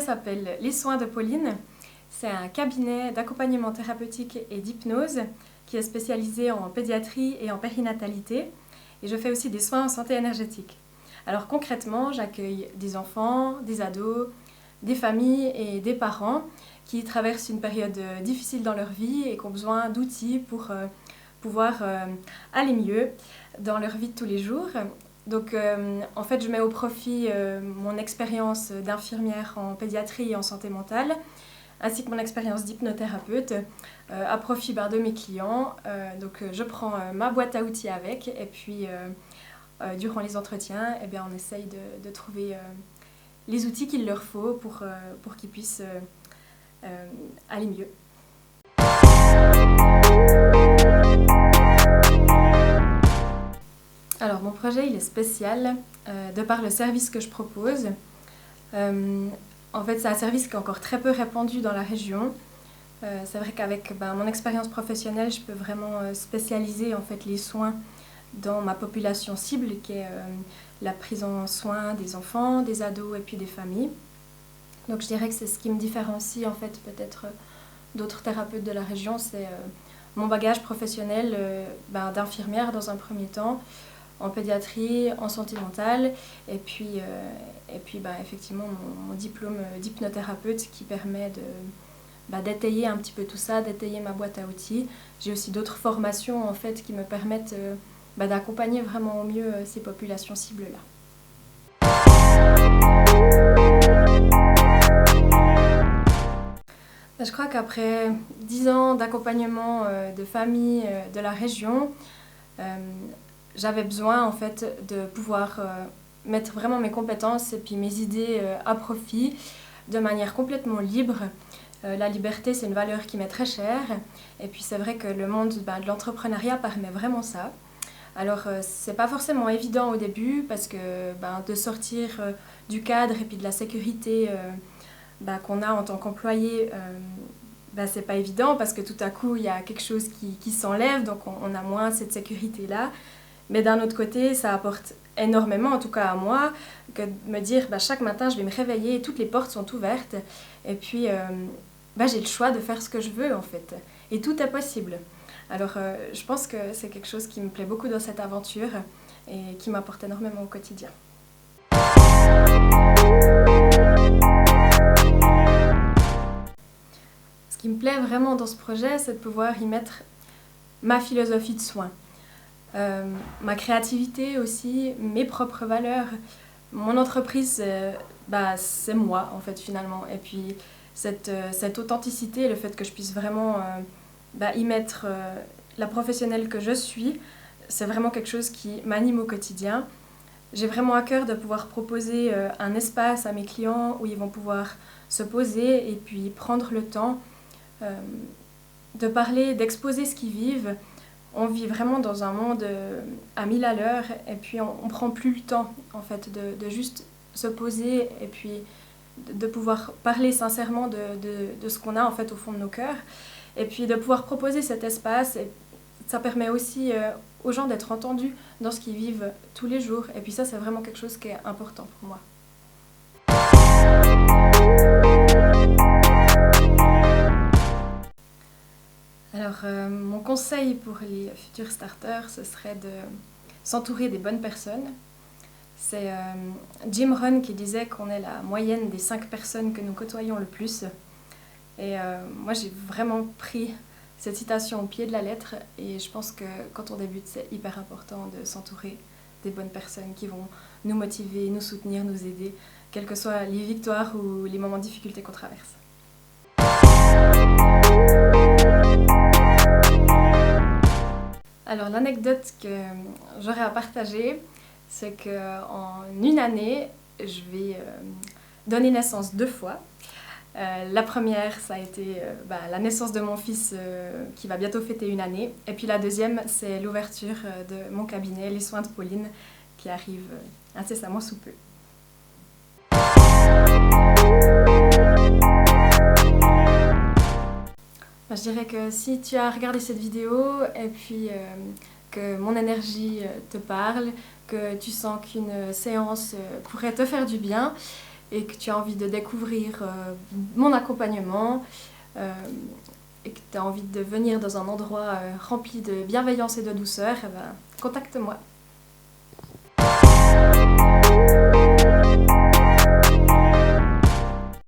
s'appelle Les Soins de Pauline. C'est un cabinet d'accompagnement thérapeutique et d'hypnose qui est spécialisé en pédiatrie et en périnatalité. Et je fais aussi des soins en santé énergétique. Alors concrètement, j'accueille des enfants, des ados, des familles et des parents qui traversent une période difficile dans leur vie et qui ont besoin d'outils pour pouvoir aller mieux dans leur vie de tous les jours. Donc en fait, je mets au profit mon expérience d'infirmière en pédiatrie et en santé mentale, ainsi que mon expérience d'hypnothérapeute à profit de mes clients. Donc je prends ma boîte à outils avec et puis durant les entretiens, on essaye de trouver les outils qu'il leur faut pour qu'ils puissent aller mieux. Alors mon projet il est spécial de par le service que je propose. En fait c'est un service qui est encore très peu répandu dans la région. C'est vrai qu'avec mon expérience professionnelle je peux vraiment spécialiser en fait les soins dans ma population cible qui est la prise en soin des enfants, des ados et puis des familles. Donc je dirais que c'est ce qui me différencie en fait peut-être d'autres thérapeutes de la région, c'est mon bagage professionnel d'infirmière dans un premier temps, en pédiatrie, en santé mentale, et puis effectivement mon diplôme d'hypnothérapeute qui permet d'étayer un petit peu tout ça, d'étayer ma boîte à outils. J'ai aussi d'autres formations en fait qui me permettent d'accompagner vraiment au mieux ces populations cibles-là. Je crois qu'après 10 ans d'accompagnement de familles de la région, j'avais besoin en fait de pouvoir mettre vraiment mes compétences et puis mes idées à profit de manière complètement libre. La liberté c'est une valeur qui m'est très chère et puis c'est vrai que le monde de l'entrepreneuriat permet vraiment ça. Alors c'est pas forcément évident au début parce que de sortir du cadre et puis de la sécurité qu'on a en tant qu'employé, c'est pas évident parce que tout à coup il y a quelque chose qui s'enlève, donc on a moins cette sécurité-là. Mais d'un autre côté, ça apporte énormément, en tout cas à moi, que de me dire chaque matin je vais me réveiller, toutes les portes sont ouvertes et puis j'ai le choix de faire ce que je veux en fait. Et tout est possible. Alors je pense que c'est quelque chose qui me plaît beaucoup dans cette aventure et qui m'apporte énormément au quotidien. Ce qui me plaît vraiment dans ce projet, c'est de pouvoir y mettre ma philosophie de soins. Ma créativité aussi, mes propres valeurs. Mon entreprise, c'est moi en fait finalement. Et puis cette authenticité, le fait que je puisse vraiment y mettre la professionnelle que je suis, c'est vraiment quelque chose qui m'anime au quotidien. J'ai vraiment à cœur de pouvoir proposer un espace à mes clients où ils vont pouvoir se poser et puis prendre le temps de parler, d'exposer ce qu'ils vivent. On vit vraiment dans un monde à 1000 à l'heure et puis on prend plus le temps en fait de juste se poser et puis de pouvoir parler sincèrement de ce qu'on a en fait au fond de nos cœurs et puis de pouvoir proposer cet espace. Et ça permet aussi aux gens d'être entendus dans ce qu'ils vivent tous les jours et puis ça c'est vraiment quelque chose qui est important pour moi. Alors, mon conseil pour les futurs starters, ce serait de s'entourer des bonnes personnes. C'est Jim Rohn qui disait qu'on est la moyenne des 5 personnes que nous côtoyons le plus. Et moi, j'ai vraiment pris cette citation au pied de la lettre et je pense que quand on débute, c'est hyper important de s'entourer des bonnes personnes qui vont nous motiver, nous soutenir, nous aider, quelles que soient les victoires ou les moments de difficulté qu'on traverse. Alors l'anecdote que j'aurais à partager, c'est qu'en une année, je vais donner naissance 2 fois. La première, ça a été la naissance de mon fils qui va bientôt fêter 1 année. Et puis la deuxième, c'est l'ouverture de mon cabinet, Les Soins de Pauline, qui arrive incessamment sous peu. Je dirais que si tu as regardé cette vidéo et puis que mon énergie te parle, que tu sens qu'une séance pourrait te faire du bien, et que tu as envie de découvrir mon accompagnement et que tu as envie de venir dans un endroit rempli de bienveillance et de douceur, eh ben, contacte-moi.